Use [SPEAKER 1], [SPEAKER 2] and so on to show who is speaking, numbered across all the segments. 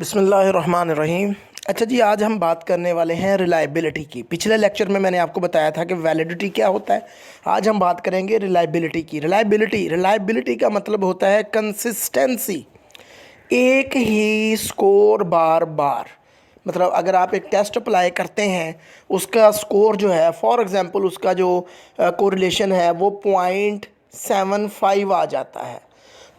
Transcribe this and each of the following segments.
[SPEAKER 1] बिस्मिल्लाहिर्रहमानिर्रहीम। अच्छा जी, आज हम बात करने वाले हैं रिलायबिलिटी की। पिछले लेक्चर में मैंने आपको बताया था कि वैलिडिटी क्या होता है। आज हम बात करेंगे रिलायबिलिटी की। रिलायबिलिटी का मतलब होता है कंसिस्टेंसी, एक ही स्कोर बार बार। मतलब अगर आप एक टेस्ट अप्लाई करते हैं, उसका स्कोर जो है, फॉर एग्ज़ाम्पल उसका जो कोरिलेशन है वो 0.75 आ जाता है,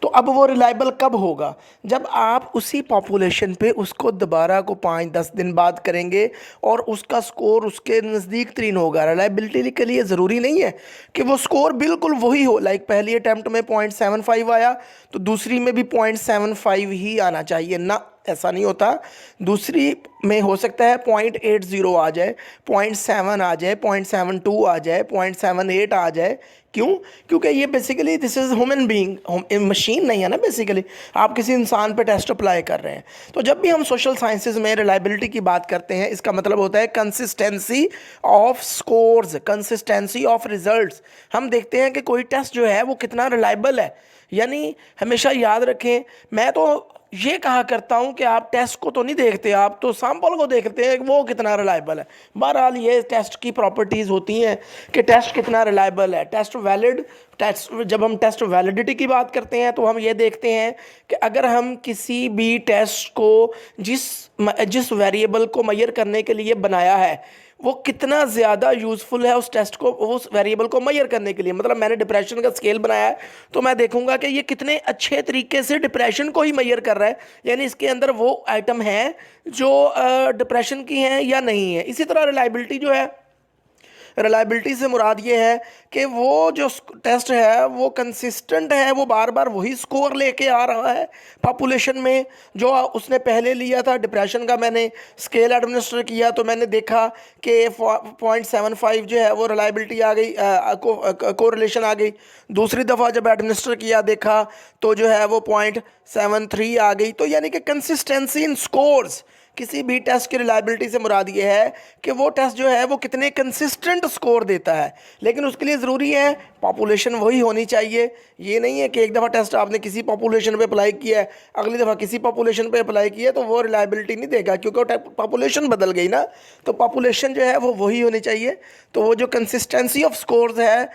[SPEAKER 1] तो अब वो रिलायबल कब होगा? जब आप उसी पॉपुलेशन पे उसको दोबारा को 5-10 दिन बाद करेंगे और उसका स्कोर उसके नज़दीक तरीन होगा। रिलायबिलिटी के लिए ज़रूरी नहीं है कि वो स्कोर बिल्कुल वही हो। लाइक पहली अटैम्प्ट में 0.75 आया तो दूसरी में भी 0.75 ही आना चाहिए ना, ऐसा नहीं होता। दूसरी में हो सकता है 0.80 आ जाए, 0.7 आ जाए, 0.72 आ जाए, 0.78 आ जाए। क्यों? क्योंकि ये basically this is human being, machine नहीं है ना। बेसिकली आप किसी इंसान पे टेस्ट अप्लाई कर रहे हैं। तो जब भी हम सोशल साइंसेज में रिलायबिलिटी की बात करते हैं, इसका मतलब होता है consistency of scores, consistency of results. हम देखते हैं कि कोई टेस्ट जो है वो कितना रिलायबल है। यानी हमेशा याद रखें, मैं तो ये कहा करता हूँ कि आप टेस्ट को तो नहीं देखते, आप तो सैंपल को देखते हैं कि वो कितना रिलायबल है। बहरहाल ये टेस्ट की प्रॉपर्टीज़ होती हैं कि टेस्ट कितना रिलायबल है। टेस्ट जब हम टेस्ट वैलिडिटी की बात करते हैं तो हम ये देखते हैं कि अगर हम किसी भी टेस्ट को जिस जिस वेरिएबल को मेजर करने के लिए बनाया है वो कितना ज़्यादा यूज़फुल है उस टेस्ट को, उस वेरिएबल को मेजर करने के लिए। मतलब मैंने डिप्रेशन का स्केल बनाया है तो मैं देखूंगा कि ये कितने अच्छे तरीके से डिप्रेशन को ही मेजर कर रहा है, यानी इसके अंदर वो आइटम है जो डिप्रेशन की हैं या नहीं है। इसी तरह रिलायबिलिटी जो है, रिलायबिलिटी से मुराद ये है कि वो जो टेस्ट है वो कंसिस्टेंट है, वो बार बार वही स्कोर लेके आ रहा है पॉपुलेशन में जो उसने पहले लिया था। डिप्रेशन का मैंने स्केल एडमिनिस्टर किया तो मैंने देखा कि 0.75 जो है वो रिलायबिलिटी आ गई, कोरिलेशन आ गई। दूसरी दफ़ा जब एडमिनिस्टर किया देखा तो जो है वो 0.73 आ गई। तो यानी कि कंसिस्टेंसी इन स्कोर्स, किसी भी टेस्ट की रिलायबिलिटी से मुराद ये है कि वो टेस्ट जो है वो कितने कंसिस्टेंट स्कोर देता है। लेकिन उसके लिए ज़रूरी है पॉपुलेशन वही होनी चाहिए। ये नहीं है कि एक दफ़ा टेस्ट आपने किसी पॉपुलेशन पे अप्लाई किया है, अगली दफ़ा किसी पॉपुलेशन पे अप्लाई किया है तो वो रिलायबिलिटी नहीं देगा, क्योंकि पॉपुलेशन बदल गई ना। तो पॉपुलेशन जो है वो वही होनी चाहिए। तो वो जो कंसिस्टेंसी ऑफ स्कोर्स है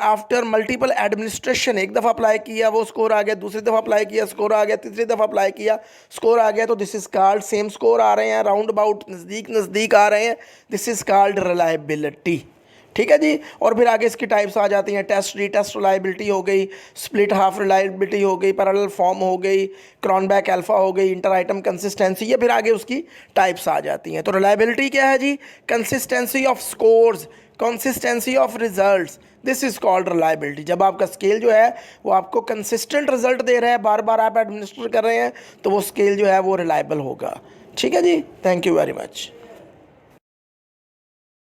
[SPEAKER 1] आफ्टर मल्टीपल एडमिनिस्ट्रेशन, एक दफ़ा अप्लाई किया वो स्कोर आ गया, दूसरी दफ़ा अप्लाई किया स्कोर आ गया, तीसरी दफ़ा अप्लाई किया स्कोर आ गया, तो this is called, same score आ रहे हैं, राउंड अबाउट नज़दीक नज़दीक आ रहे हैं, दिस इज़ कॉल्ड रिलायबिलिटी। ठीक है जी। और फिर आगे इसकी टाइप्स आ जाती हैं। टेस्ट रीटेस्ट रिलायबिलिटी हो गई, स्प्लिट हाफ रिलायबिलिटी हो गई, पैरेलल फॉर्म हो गई, क्रॉनबैक अल्फा हो गई, इंटर आइटम कंसिस्टेंसी, ये फिर आगे उसकी टाइप्स आ जाती हैं। तो रिलायबिलिटी क्या है जी? Consistency of scores, consistency of results, this is called reliability. जब आपका स्केल जो है वो आपको कंसिस्टेंट रिजल्ट दे रहा है, बार बार आप एडमिनिस्टर कर रहे हैं, तो वो स्केल जो है वो रिलायबल होगा। ठीक है जी। Thank you very much.